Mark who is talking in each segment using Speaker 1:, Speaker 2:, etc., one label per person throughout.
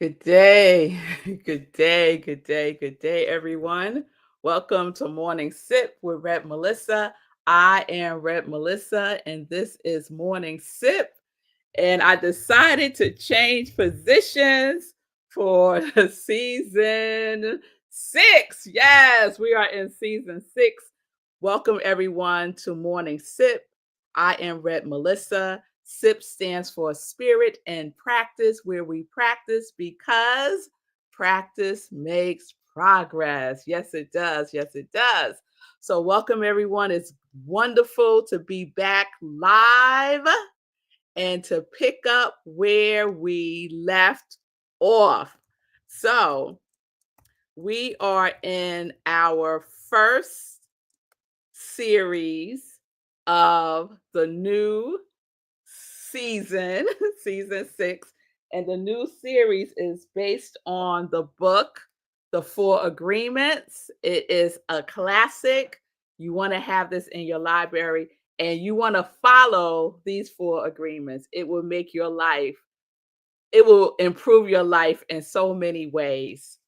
Speaker 1: Good day, good day, good day, good day, everyone. Welcome to Morning Sip with Rev Melissa. I am Rev Melissa, and this is Morning Sip. And I decided to change positions for season 6. Yes, we are in season 6. Welcome, everyone, to Morning Sip. I am Rev Melissa. SIP stands for Spirit and Practice, where we practice because practice makes progress. Yes, it does. Yes, it does. So, welcome everyone. It's wonderful to be back live and to pick up where we left off. So, we are in our first series of the new season, season 6. And the new series is based on the book, The Four Agreements. It is a classic. You want to have this in your library and you want to follow these four agreements. It will make your life, it will improve your life in so many ways.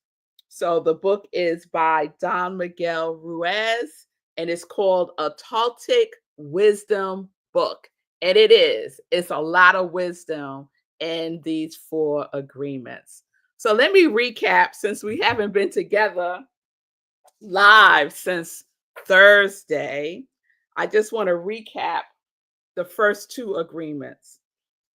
Speaker 1: So the book is by Don Miguel Ruiz and it's called A Taltic Wisdom Book. And it is. It's a lot of wisdom in these four agreements. So let me recap since we haven't been together live since Thursday. I just want to recap the first two agreements.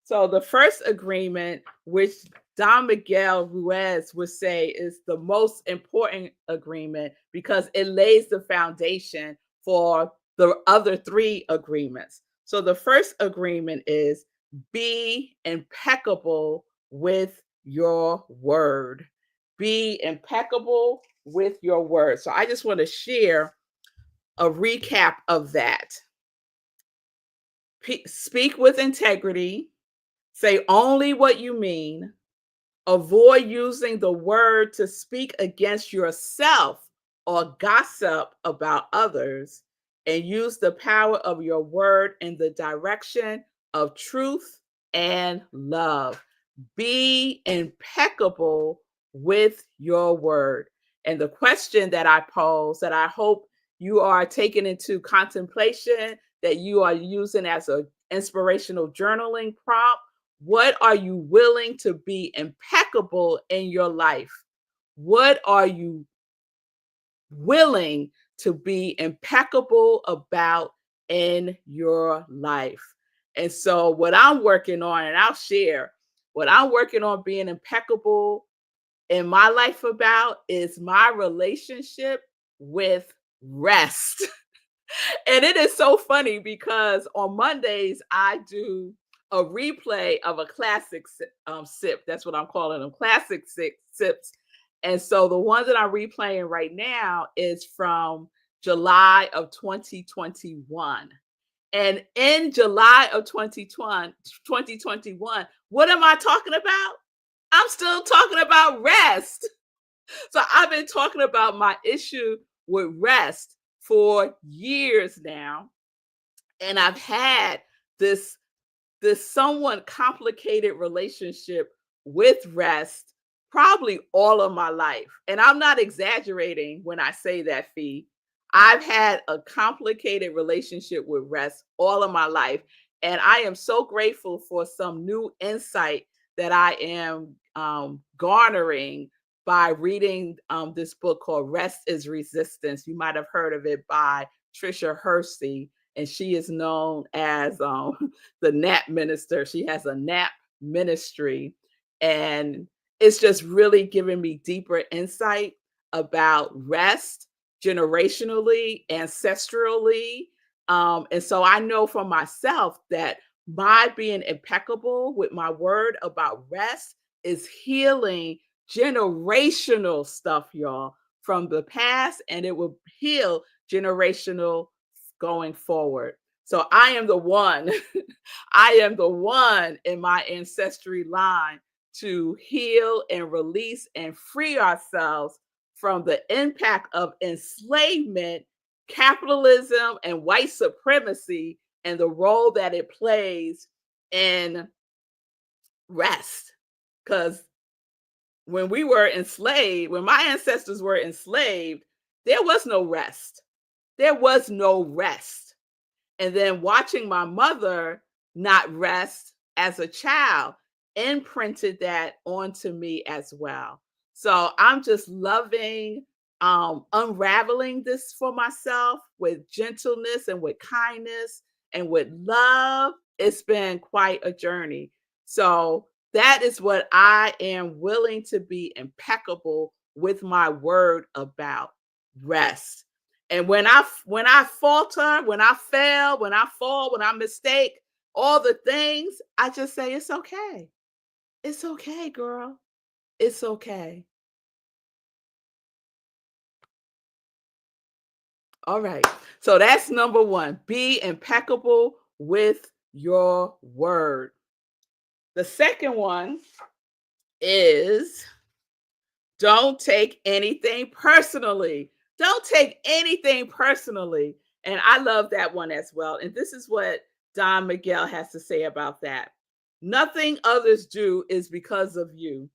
Speaker 1: So the first agreement, which Don Miguel Ruiz would say is the most important agreement because it lays the foundation for the other three agreements. So the first agreement is be impeccable with your word. Be impeccable with your word. So I just want to share a recap of that. Speak with integrity. Say only what you mean. Avoid using the word to speak against yourself or gossip about others. And use the power of your word in the direction of truth and love. Be impeccable with your word. And the question that I pose, that I hope you are taking into contemplation, that you are using as an inspirational journaling prompt, what are you willing to be impeccable in your life? What are you willing to be impeccable about in your life? And so, what I'm working on, and I'll share what I'm working on being impeccable in my life about is my relationship with rest. And it is so funny because on Mondays, I do a replay of a sip. That's what I'm calling them, sips. And so the one that I'm replaying right now is from July of 2021. And in July of 2021, what am I talking about? I'm still talking about rest. So I've been talking about my issue with rest for years now. And I've had this somewhat complicated relationship with rest probably all of my life. And I'm not exaggerating when I say that, Fee. I've had a complicated relationship with rest all of my life. And I am so grateful for some new insight that I am garnering by reading this book called Rest is Resistance. You might have heard of it by Trisha Hersey, and she is known as the nap minister. She has a nap ministry, and it's just really giving me deeper insight about rest generationally, ancestrally. And so I know for myself that my being impeccable with my word about rest is healing generational stuff, y'all, from the past, and it will heal generational going forward. So I am the one, I am the one in my ancestry line to heal and release and free ourselves from the impact of enslavement, capitalism, and white supremacy, and the role that it plays in rest. Because when we were enslaved, when my ancestors were enslaved, there was no rest. There was no rest. And then watching my mother not rest as a child imprinted that onto me as well. So I'm just loving unraveling this for myself with gentleness and with kindness and with love. It's been quite a journey. So that is what I am willing to be impeccable with my word about rest. And when I falter, when I fail, when I fall, when I mistake, all the things, I just say it's okay. It's okay, girl. It's okay. All right. So that's number 1. Be impeccable with your word. The second one is don't take anything personally. Don't take anything personally. And I love that one as well. And this is what Don Miguel has to say about that. Nothing others do is because of you.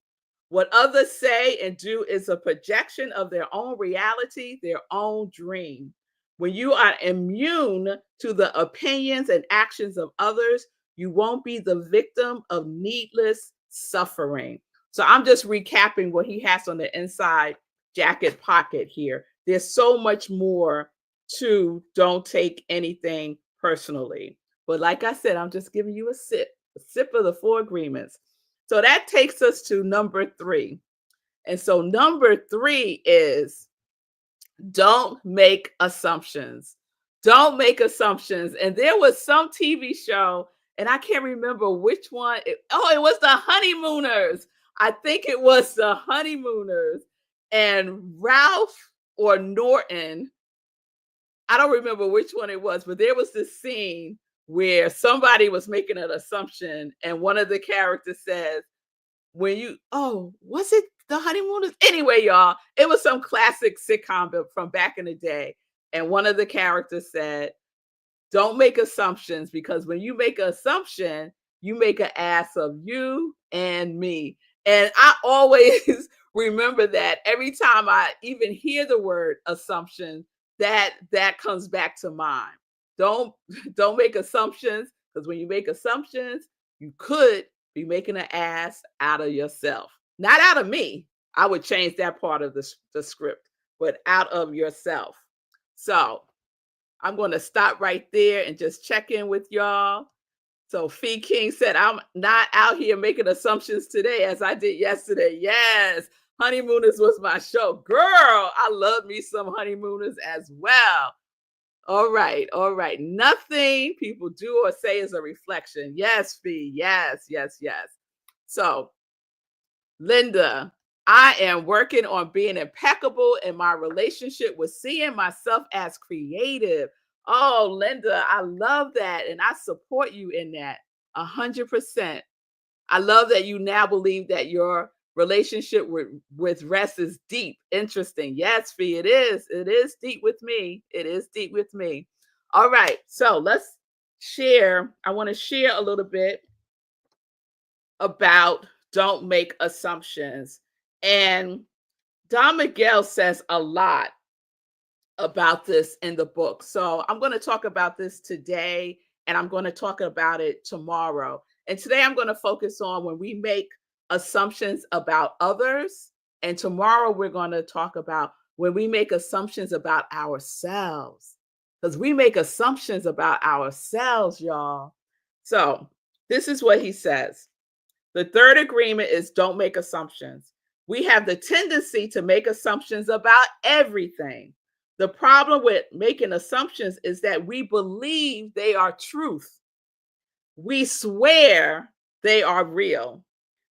Speaker 1: What others say and do is a projection of their own reality, their own dream. When you are immune to the opinions and actions of others, you won't be the victim of needless suffering. So I'm just recapping what he has on the inside jacket pocket here. There's so much more to don't take anything personally. But like I said, I'm just giving you a sip of the 4 agreements. So that takes us to number 3. And so number 3 is don't make assumptions. Don't make assumptions. And there was some TV show, and I can't remember which one. It was the Honeymooners. I think it was the Honeymooners. And Ralph or Norton, I don't remember which one it was, but there was this scene where somebody was making an assumption, and one of the characters says, when you was it the Honeymooners? Anyway, y'all, it was some classic sitcom from back in the day. And one of the characters said, don't make assumptions because when you make an assumption, you make an ass of you and me. And I always remember that every time I even hear the word assumption, that comes back to mind. Don't don't make assumptions because when you make assumptions, you could be making an ass out of yourself. Not out of me. I would change that part of the script, but out of yourself. So I'm going to stop right there and just check in with y'all. So Fee King said, I'm not out here making assumptions today as I did yesterday. Yes, Honeymooners was my show. Girl, I love me some Honeymooners as well. All right, all right. Nothing people do or say is a reflection. Yes, Fee. Yes, yes, yes. So Linda, I am working on being impeccable in my relationship with seeing myself as creative. Oh, Linda, I love that. And I support you in that 100%. I love that you now believe that your relationship with rest is deep. Interesting. Yes, Fee, it is. It is deep with me. It is deep with me. All right. So let's share. I want to share a little bit about don't make assumptions. And Don Miguel says a lot about this in the book. So I'm going to talk about this today and I'm going to talk about it tomorrow. And today I'm going to focus on when we make assumptions about others. And tomorrow we're going to talk about when we make assumptions about ourselves. Because we make assumptions about ourselves, y'all. So this is what he says. The third agreement is don't make assumptions. We have the tendency to make assumptions about everything. The problem with making assumptions is that we believe they are truth. We swear they are real.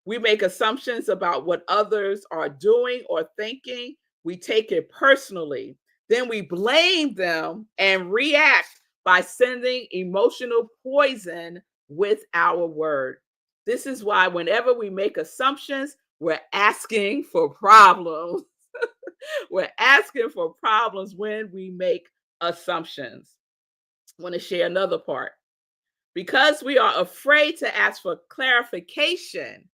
Speaker 1: We make assumptions about what others are doing or thinking. We take it personally. Then we blame them and react by sending emotional poison with our word. This is why whenever we make assumptions, we're asking for problems. We're asking for problems when we make assumptions. I want to share another part. Because we are afraid to ask for clarification,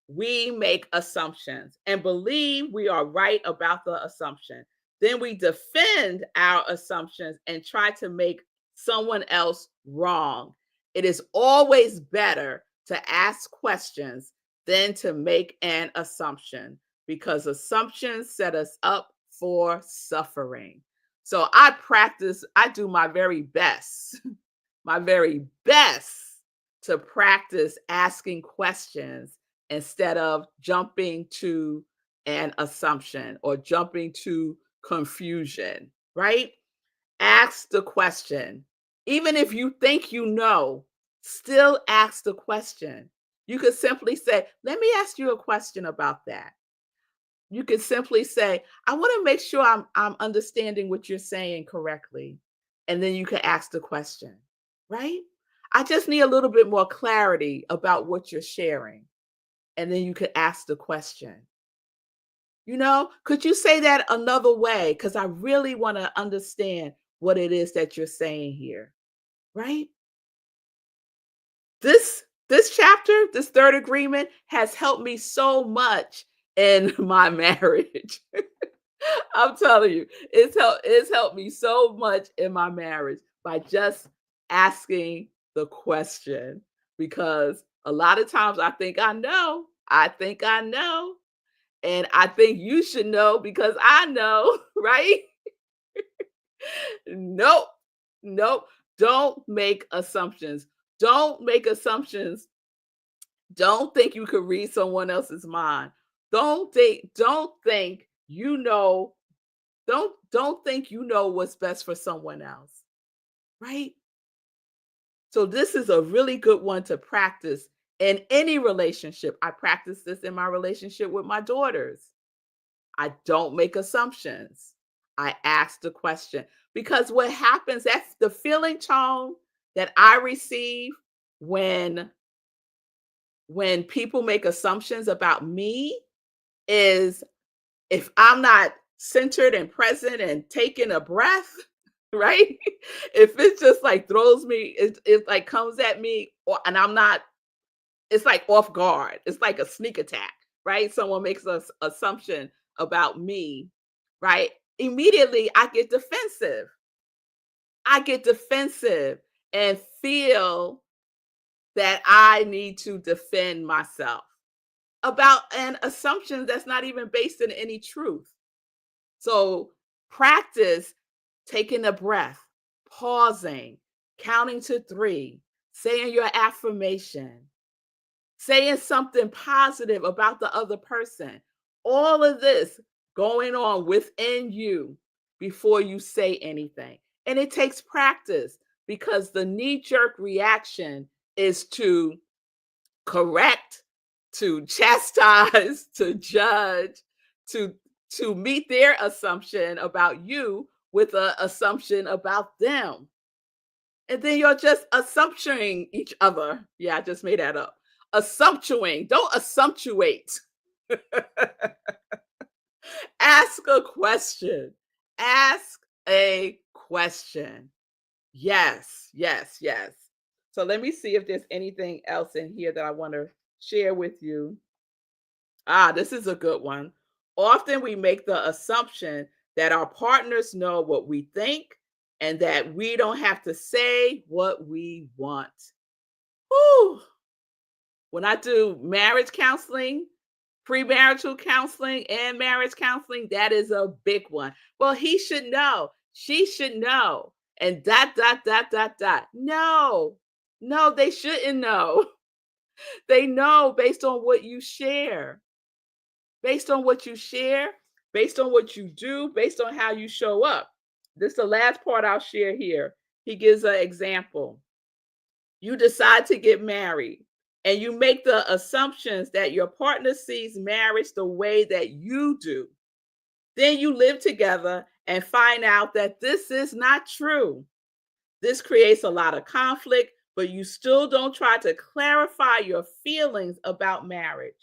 Speaker 1: we make assumptions and believe we are right about the assumption. Then we defend our assumptions and try to make someone else wrong. It is always better to ask questions than to make an assumption because assumptions set us up for suffering. So I do my very best, my very best to practice asking questions instead of jumping to an assumption or jumping to confusion, right? Ask the question. Even if you think you know, still ask the question. You could simply say, let me ask you a question about that. You could simply say, I want to make sure I'm understanding what you're saying correctly. And then you can ask the question, right? I just need a little bit more clarity about what you're sharing. And then you could ask the question. Could you say that another way? Because I really want to understand what it is that you're saying here, right? This chapter, this third agreement has helped me so much in my marriage. I'm telling you, it's helped me so much in my marriage by just asking the question because a lot of times I think I know. I think I know. And I think you should know because I know, right? Nope. Nope. Don't make assumptions. Don't make assumptions. Don't think you could read someone else's mind. Don't think you know, don't think you know what's best for someone else, right? So this is a really good one to practice in any relationship. I practice this in my relationship with my daughters. I don't make assumptions. I ask the question because what happens, that's the feeling tone that I receive when people make assumptions about me is if I'm not centered and present and taking a breath, right? If it just like throws me, it like comes at me and I'm not, it's like off guard. It's like a sneak attack, right? Someone makes an assumption about me, right? Immediately I get defensive. I get defensive and feel that I need to defend myself about an assumption that's not even based in any truth. So practice taking a breath, pausing, counting to 3, saying your affirmation, saying something positive about the other person. All of this going on within you before you say anything. And it takes practice because the knee-jerk reaction is to correct, to chastise, to judge, to meet their assumption about you with an assumption about them. And then you're just assumptioning each other. Yeah, I just made that up. Assumptuing. Don't assumptuate. Ask a question. Ask a question. Yes, yes, yes. So let me see if there's anything else in here that I want to share with you. This is a good one. Often we make the assumption that our partners know what we think and that we don't have to say what we want. Whew. When I do marriage counseling, premarital counseling, and marriage counseling, that is a big one. Well, he should know. She should know. And dot, dot, dot, dot, dot. No, no, they shouldn't know. They know based on what you share, based on what you share, based on what you do, based on how you show up. This is the last part I'll share here. He gives an example. You decide to get married and you make the assumptions that your partner sees marriage the way that you do. Then you live together and find out that this is not true. This creates a lot of conflict, but you still don't try to clarify your feelings about marriage.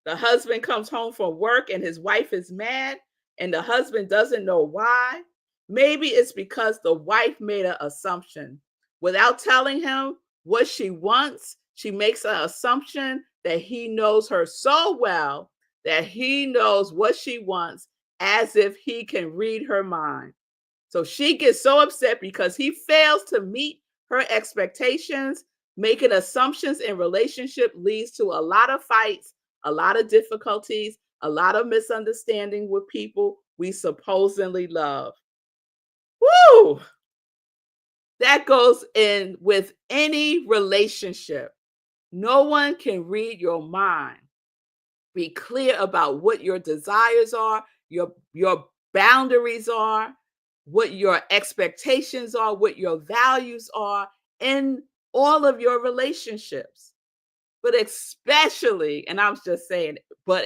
Speaker 1: The husband comes home from work and his wife is mad, and the husband doesn't know why. Maybe it's because the wife made an assumption. Without telling him what she wants, She makes an assumption that he knows her so well that he knows what she wants as if he can read her mind. So she gets so upset because he fails to meet her expectations. Making assumptions in relationship leads to a lot of fights, a lot of difficulties, a lot of misunderstanding with people we supposedly love. Woo! That goes in with any relationship. No one can read your mind. Be clear about what your desires are, your boundaries are, what your expectations are, what your values are in all of your relationships. But especially, and I'm just saying, but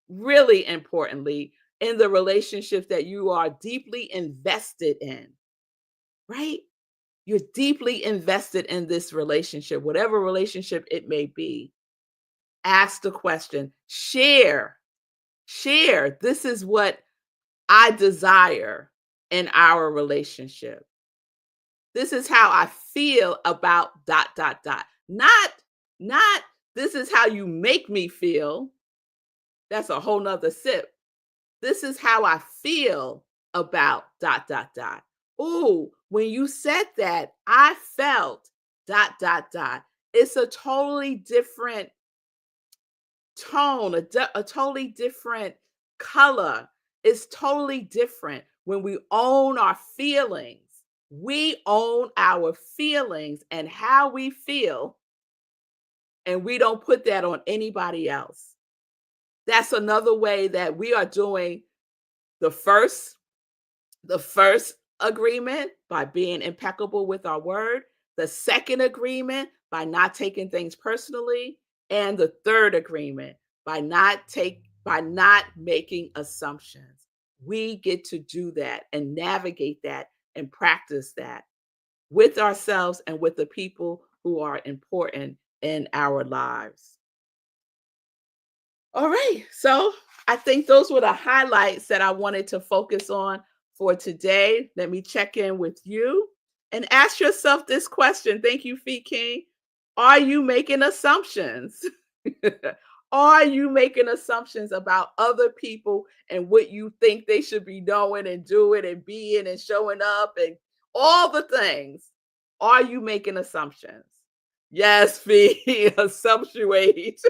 Speaker 1: really importantly, in the relationships that you are deeply invested in, right? You're deeply invested in this relationship, whatever relationship it may be. Ask the question, share. This is what I desire in our relationship. This is how I feel about dot, dot, dot. Not this is how you make me feel. That's a whole nother sip. This is how I feel about dot, dot, dot. Ooh, when you said that, I felt dot, dot, dot. It's a totally different tone, a totally different color. It's totally different when we own our feelings. We own our feelings and how we feel, and we don't put that on anybody else. That's another way that we are doing the first the first agreement by being impeccable with our word, the second agreement by not taking things personally, and the third agreement by not making assumptions. We get to do that and navigate that and practice that with ourselves and with the people who are important in our lives. All right. So I think those were the highlights that I wanted to focus on for today. Let me check in with you and ask yourself this question. Thank you, Fee King. Are you making assumptions? Are you making assumptions about other people and what you think they should be knowing and doing and being and showing up and all the things? Are you making assumptions? Yes, Fee, assumptuate.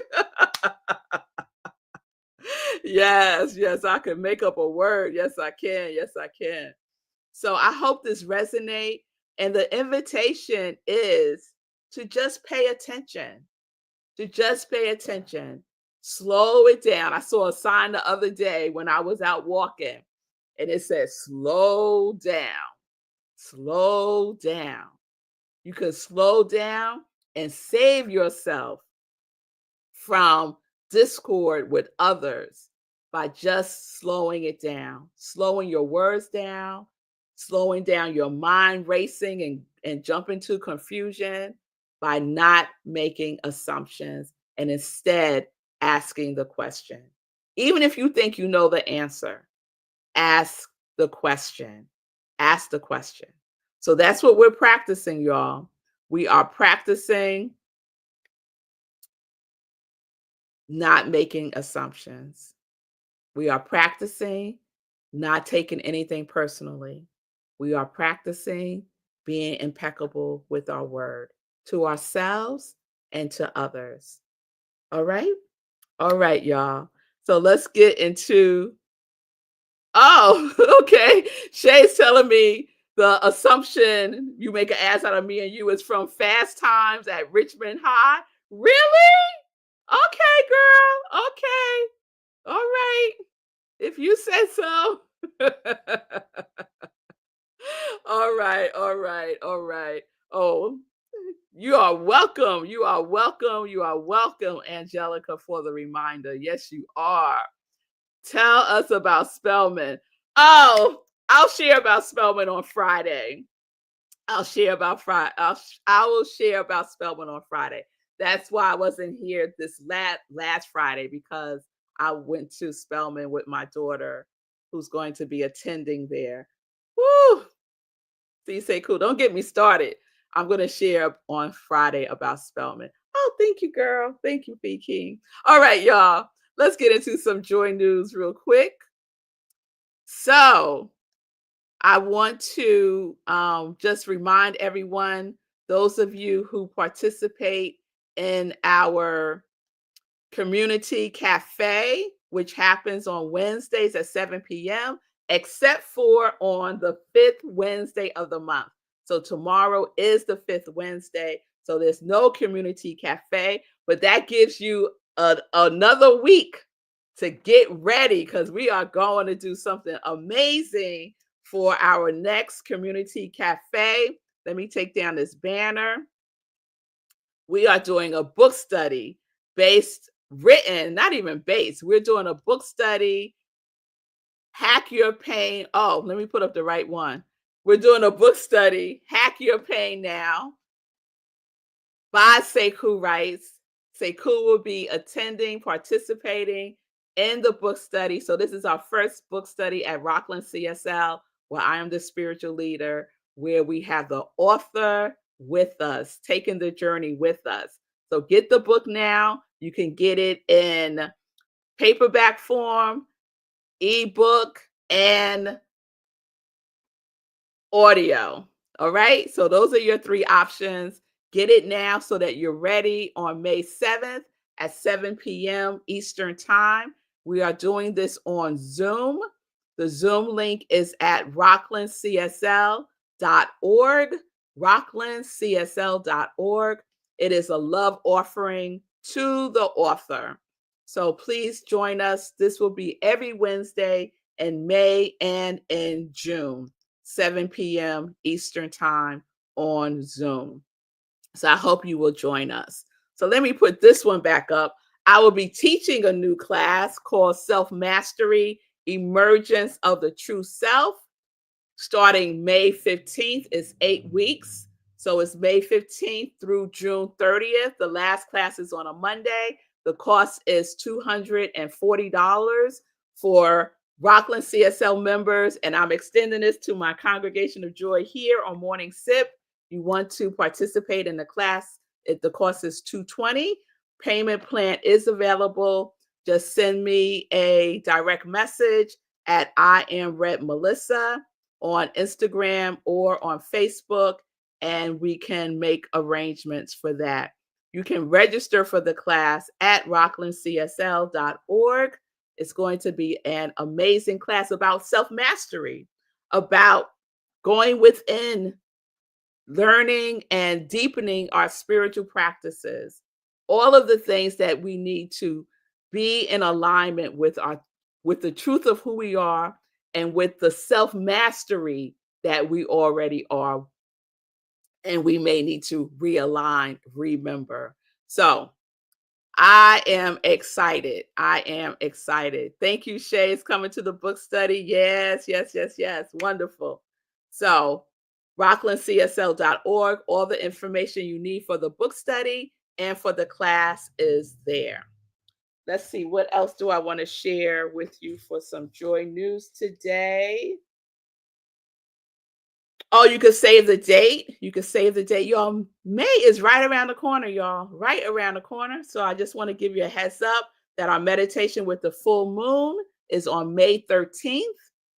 Speaker 1: Yes, I can make up a word. Yes, I can. Yes, I can. So I hope this resonate. And the invitation is to just pay attention, to just pay attention. Slow it down. I saw a sign the other day when I was out walking, and it said, slow down, slow down. You can slow down and save yourself from discord with others by just slowing it down, slowing your words down, slowing down your mind racing and jumping to confusion by not making assumptions and instead asking the question. Even if you think you know the answer, ask the question. Ask the question. So that's what we're practicing, y'all. We are practicing not making assumptions. We are practicing not taking anything personally. We are practicing being impeccable with our word to ourselves and to others. All right? All right, y'all. So let's get into. Oh, okay. Shay's telling me the assumption you make an ass out of me and you is from Fast Times at Richmond High. Really? Okay, girl. Okay. All right. If you said so. All right, all right, all right. Oh, you are welcome. You are welcome. You are welcome, Angelica, for the reminder. Yes, you are. Tell us about Spellman. Oh, I'll share about Spellman on Friday. I'll share about Friday. I will share about Spellman on Friday. That's why I wasn't here this last Friday because I went to Spellman with my daughter, who's going to be attending there. Woo! So you say, cool. Don't get me started. I'm going to share on Friday about Spelman. Oh, thank you, girl. Thank you, Fee King. All right, y'all. Let's get into some joy news real quick. So, I want to just remind everyone, those of you who participate in our community cafe, which happens on Wednesdays at 7 p.m., except for on the 5th Wednesday of the month. So tomorrow is the 5th Wednesday. So there's no community cafe, but that gives you another week to get ready because we are going to do something amazing for our next community cafe. Let me take down this banner. We are doing a book study not even based. We're doing a book study, Hack Your Pain. Oh, let me put up the right one. We're doing a book study, Hack Your Pain Now, by Sekou Writes. Sekou will be participating in the book study. So this is our first book study at Rockland CSL, where I am the spiritual leader, where we have the author with us, taking the journey with us. So get the book now. You can get it in paperback form, ebook, and audio. All right. So those are your three options. Get it now so that you're ready on May 7th at 7 p.m. Eastern Time. We are doing this on Zoom. The Zoom link is at rocklandcsl.org, rocklandcsl.org. It is a love offering to the author. So please join us. This will be every Wednesday in May and in June. 7 p.m. Eastern Time on Zoom. So I hope you will join us. So let me put this one back up. I will be teaching a new class called Self-Mastery, Emergence of the True Self, starting May 15th. It's 8 weeks. So it's May 15th through June 30th. The last class is on a Monday. The cost is $240 for Rockland CSL members, and I'm extending this to my Congregation of Joy here on Morning Sip. You want to participate in the class, the cost is $220. Payment plan is available. Just send me a direct message at I am Rev Melissa on Instagram or on Facebook, and we can make arrangements for that. You can register for the class at rocklandcsl.org. It's going to be an amazing class about self-mastery, about going within, learning and deepening our spiritual practices, all of the things that we need to be in alignment with the truth of who we are and with the self-mastery that we already are. And we may need to realign, remember. So I am excited. I am excited. Thank you, Shay. It's coming to the book study. Yes, yes, yes, yes. Wonderful. So, rocklandcsl.org, all the information you need for the book study and for the class is there. Let's see, what else do I want to share with you for some joy news today? Oh, you can save the date. You can save the date. Y'all, May is right around the corner, y'all. Right around the corner. So I just want to give you a heads up that our meditation with the full moon is on May 13th.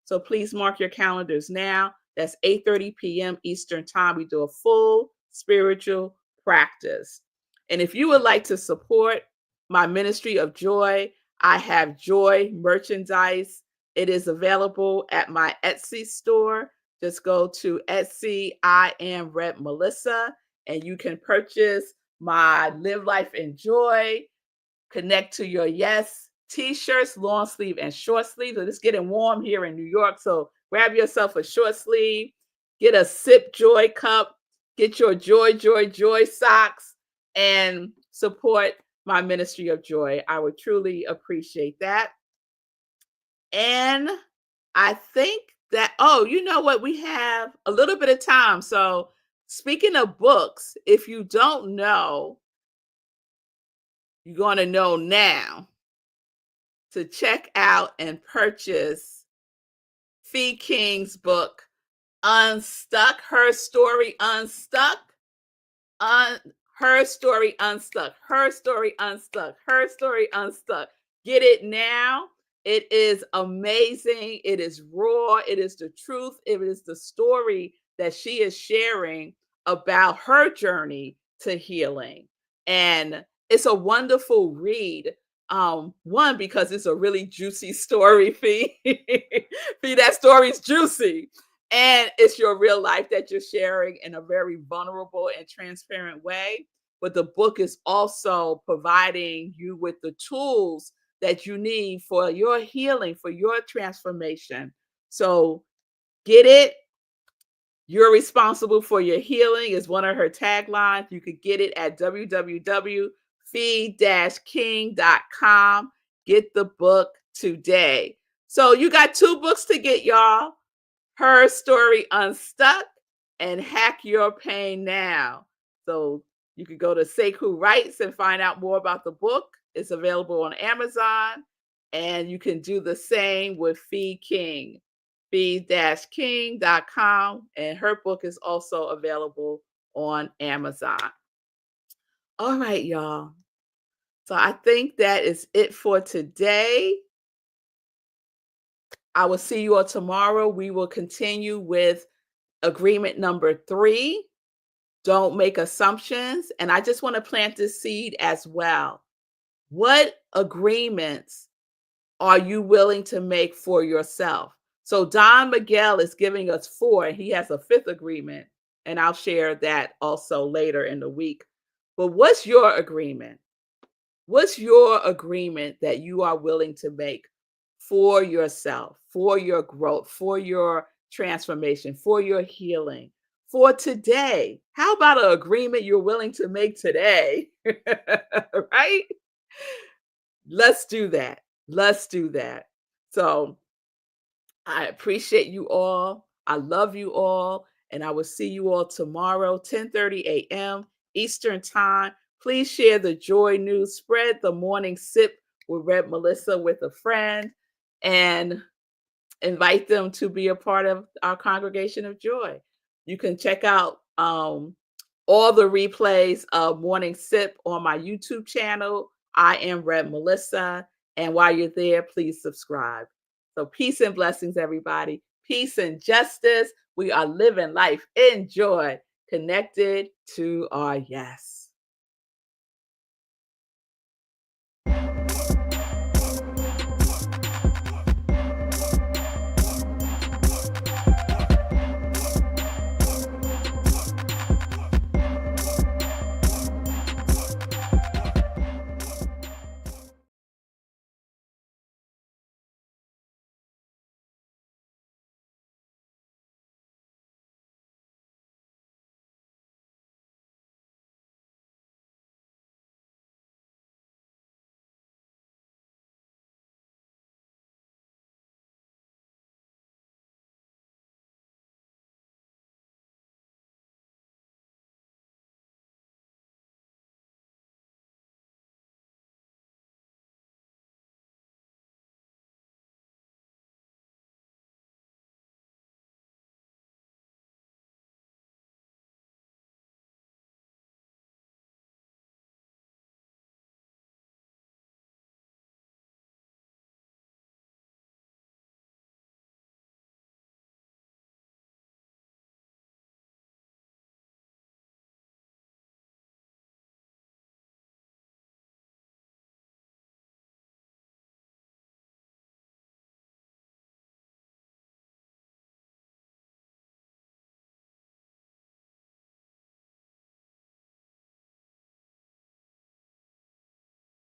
Speaker 1: So please mark your calendars now. That's 8:30 p.m. Eastern Time. We do a full spiritual practice. And if you would like to support my ministry of joy, I have joy merchandise. It is available at my Etsy store. Just go to Etsy, I am Rev Melissa, and you can purchase my Live Life in Joy, Connect to Your Yes t-shirts, long sleeve and short sleeve. So it's getting warm here in New York. So grab yourself a short sleeve, get a Sip Joy cup, get your Joy, Joy, Joy socks, and support my ministry of joy. I would truly appreciate that. And I think that, oh, you know what? We have a little bit of time. So, speaking of books, if you don't know, you're going to know now to check out and purchase Fee King's book, Unstuck, Her Story Unstuck. Un Her Story Unstuck, Her Story Unstuck, Her Story Unstuck. Get it now. It is amazing. It is raw. It is the truth. It is the story that she is sharing about her journey to healing. And it's a wonderful read. One, because it's a really juicy story, Fee. Fee, that story's juicy, and it's your real life that you're sharing in a very vulnerable and transparent way. But the book is also providing you with the tools that you need for your healing, for your transformation. So get it. You're responsible for your healing is one of her taglines. You could get it at www.feed-king.com. Get the book today. So you got two books to get, y'all. Her Story Unstuck and Hack Your Pain Now. So you could go to Sekou Writes and find out more about the book. It's available on Amazon. And you can do the same with Fee King, feed-king.com. And her book is also available on Amazon. All right, y'all. So I think that is it for today. I will see you all tomorrow. We will continue with agreement number 3. Don't make assumptions. And I just want to plant this seed as well. What agreements are you willing to make for yourself? So Don Miguel is giving us 4, and he has a 5th agreement. And I'll share that also later in the week. But what's your agreement? What's your agreement that you are willing to make for yourself, for your growth, for your transformation, for your healing, for today? How about an agreement you're willing to make today? Right? Let's do that. Let's do that. So I appreciate you all. I love you all. And I will see you all tomorrow, 10:30 a.m. Eastern Time. Please share the joy news, spread the morning sip with Rev Melissa with a friend, and invite them to be a part of our congregation of joy. You can check out all the replays of Morning Sip on my YouTube channel. I am Rev Melissa. And while you're there, please subscribe. So peace and blessings, everybody. Peace and justice. We are living life in joy, connected to our yes.